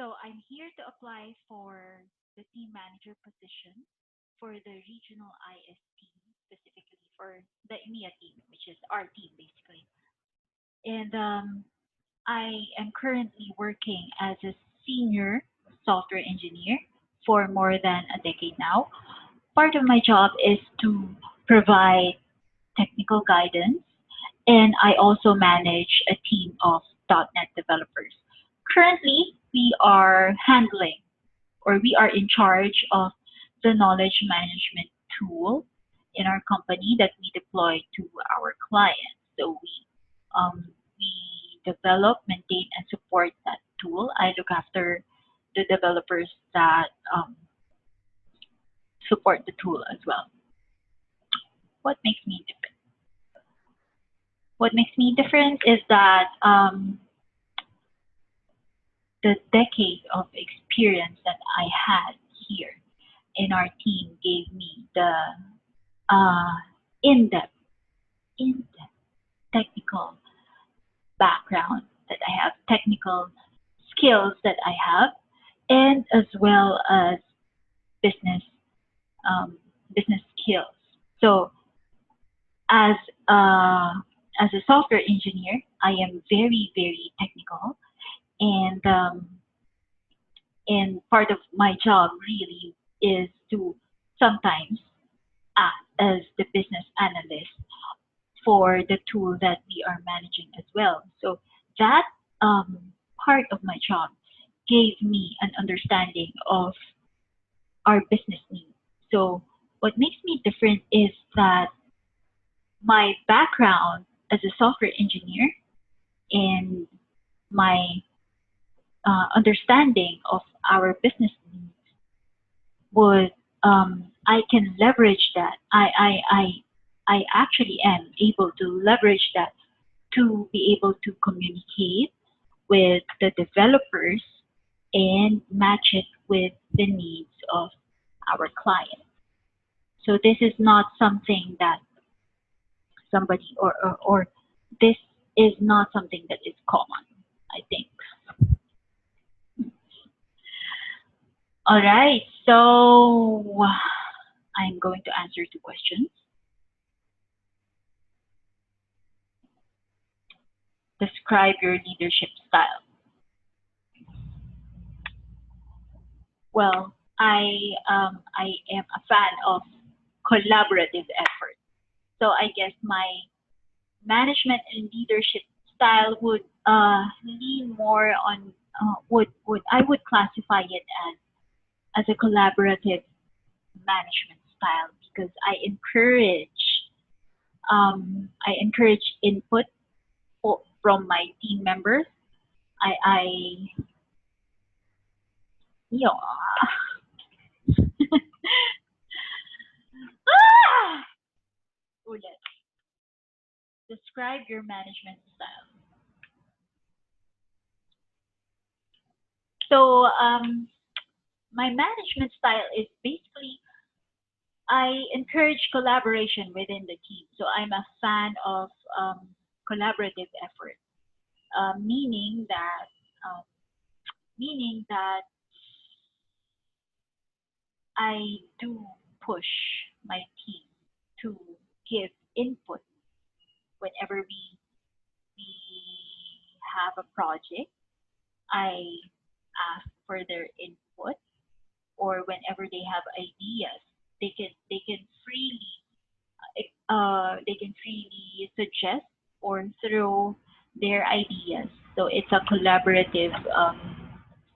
So I'm here to apply for the team manager position for the regional IST, specifically for the EMEA team, which is our team basically. And I am currently working as a senior software engineer for more than a decade now. Part of my job is to provide technical guidance, and I also manage a team of .NET developers. Currently, we are handling or we are in charge of the knowledge management tool in our company that we deploy to our clients. So we develop, maintain, and support that tool. I look after the developers that support the tool as well. What makes me different? What makes me different is that the decade of experience that I had here in our team gave me the uh, in-depth, in-depth technical background that I have, technical skills that I have, and as well as business um, business skills. So as uh, as a software engineer, I am very very technical, and part of my job really is to sometimes act as the business analyst for the tool that we are managing as well. So that um, part of my job gave me an understanding of our business needs. So what makes me different is that my background as a software engineer and my understanding of our business needs would I can leverage that. I actually am able to leverage that to be able to communicate with the developers and match it with the needs of our client. So this is not something that somebody or this is not something that is common, I think. All right, so I'm going to answer two questions. Describe your leadership style. Well, I am a fan of collaborative effort. So I guess my management and leadership style would lean more on would I would classify it as a collaborative management style because I encourage input from my team members. I you know ah! Ulit. Describe your management style. So my management style is basically I encourage collaboration within the team. So I'm a fan of collaborative effort, uh, meaning that uh, meaning that I do push my team to give input whenever we have a project. I ask for their input, or whenever they have ideas, they can freely they can freely suggest or throw their ideas. So it's a collaborative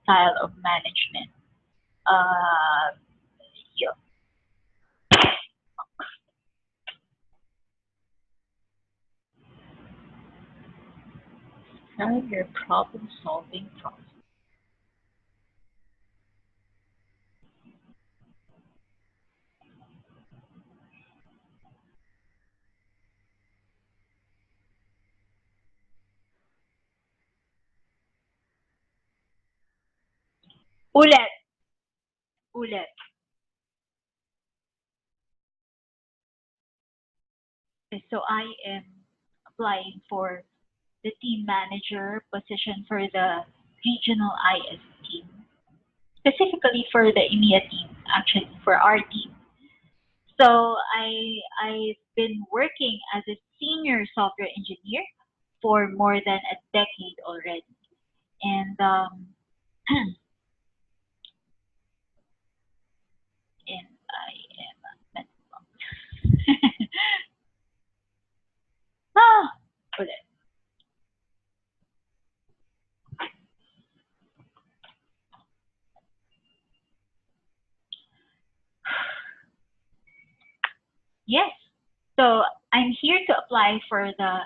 style of management. Uh, yeah. Describe your problem solving process. Ulit, ulit. Okay, so I am applying for the team manager position for the regional IS team. specifically for the EMEA team, actually for our team. So I've been working as a senior software engineer for more than a decade already, and and I am ah, ulit. Yes. So I'm here to apply for the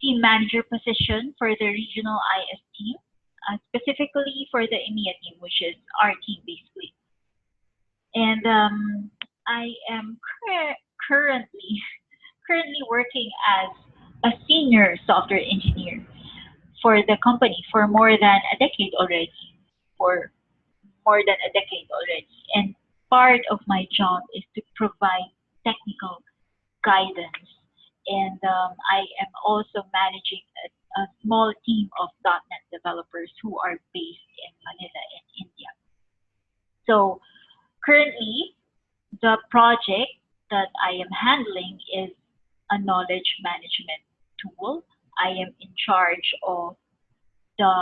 team manager position for the regional IS team, specifically for the EMEA team, which is our team basically. And I am currently currently working as a senior software engineer for the company for more than a decade already. For more than a decade already. And part of my job is to provide technical guidance. And I am also managing a small team of .NET developers who are based in Manila in India. So currently, the project that I am handling is a knowledge management tool. I am in charge of the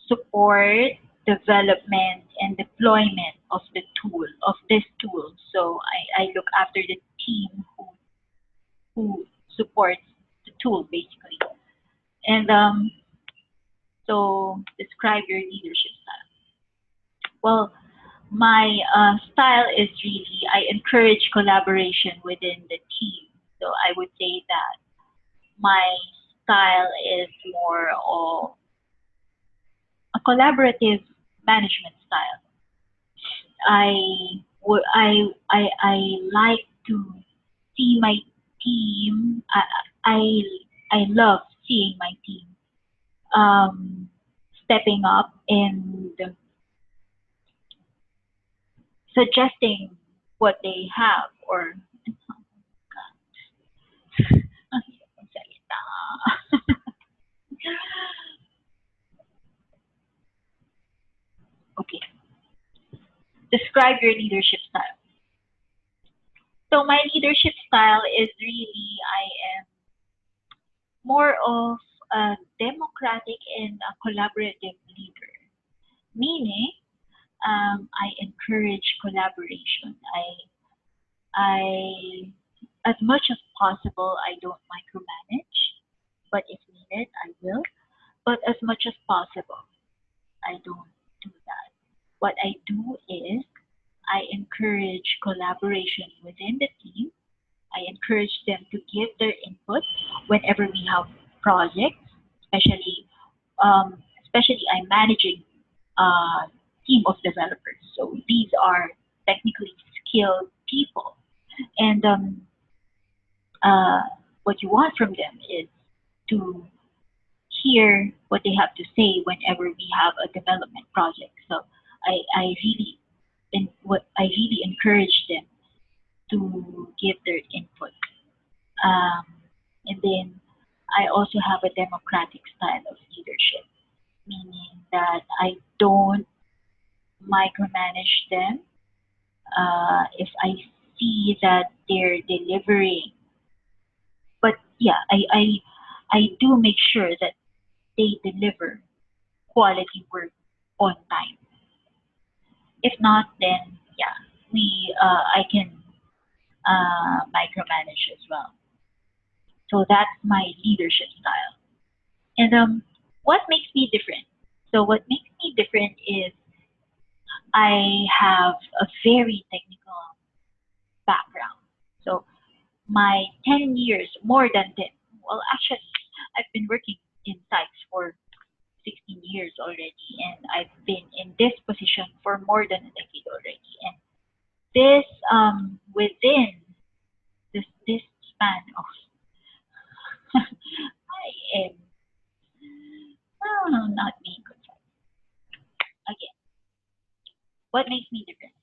support, development, and deployment of the tool, of this tool. So I look after the team who supports the tool basically. And so describe your leadership style. Well, my style is really, I encourage collaboration within the team. So I would say that my style is more of a collaborative management style. I I like to see my team. I I love seeing my team um, stepping up and suggesting what they have or okay. Describe your leadership style. So my leadership style is really I am more of a democratic and a collaborative leader. Meaning, I encourage collaboration. I, as much as possible, I don't micromanage, but if needed, I will. But as much as possible, I don't do that. What I do is I encourage collaboration within the team. I encourage them to give their input whenever we have projects, especially especially I'm managing a team of developers. So these are technically skilled people, and uh, what you want from them is to hear what they have to say whenever we have a development project. So I really what I really encourage them to give their input. Um, and then I also have a democratic style of leadership, meaning that I don't micromanage them. If I see that they're delivering, but yeah, I do make sure that they deliver quality work on time. If not, then yeah, I can micromanage as well. So that's my leadership style. And what makes me different? So what makes me different is I have a very technical background. So my 10 years, more than 10, well, actually, I've been working in sites for 16 years already, and I've been in this position for more than a decade already. And this, within this span of, I am, oh, not being concerned. Again, what makes me different?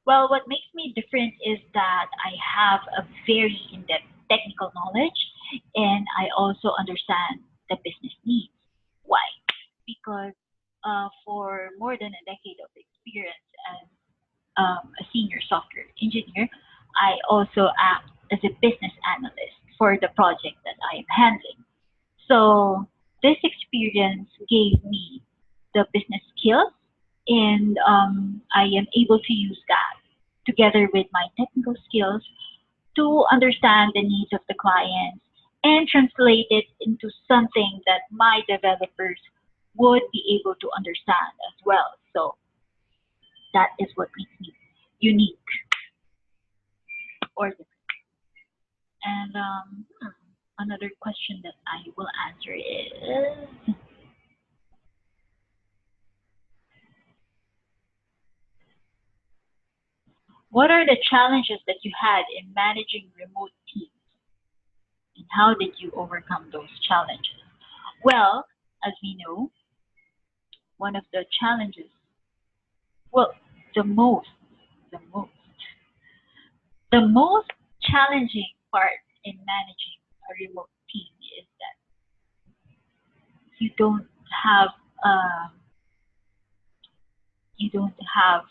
Well, what makes me different is that I have a very in-depth technical knowledge and I also understand the business needs. Why? Because for more than a decade of experience as a senior software engineer, I also act as a business analyst for the project that I am handling. So this experience gave me the business skills, and I am able to use that together with my technical skills to understand the needs of the clients and translate it into something that my developers would be able to understand as well. So that is what makes me unique or different. And another question that I will answer is, what are the challenges that you had in managing remote teams, and how did you overcome those challenges? Well, as we know, one of the challenges, well, the most, the most, the most challenging part in managing a remote team is that you don't have, uh, you don't have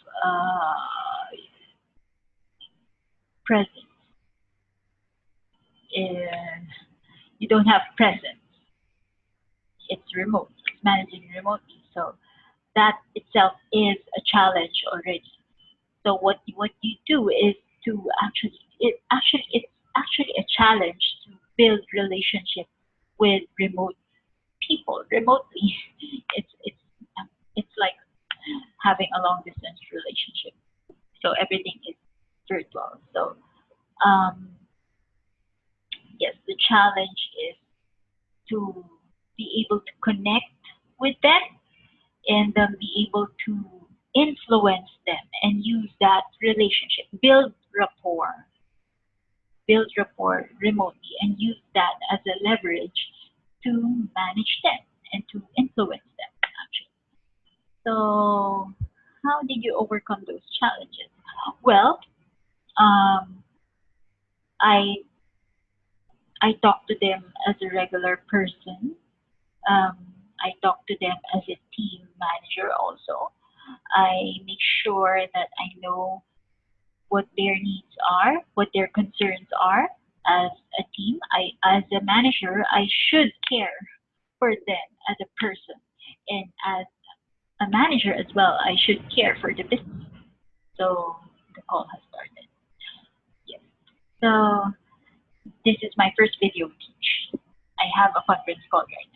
presence, and you don't have presence. It's remote. It's managing remotely, so that itself is a challenge already. So what you do is to it's actually a challenge to build relationship with remote people remotely. It's it's like having a long distance relationship. So everything is virtual. So um, yes, the challenge is to be able to connect with them and be able to influence them and use that relationship, build rapport remotely, and use that as a leverage to manage them and to influence them, actually. So, how did you overcome those challenges? Well, um, I I talk to them as a regular person. Um, I talk to them as a team manager also. I make sure that I know what their needs are, what their concerns are as a team. As a manager, I should care for them as a person, and as a manager as well, I should care for the business. So the call has started. Yes. So this is my first video teach. I have a conference call right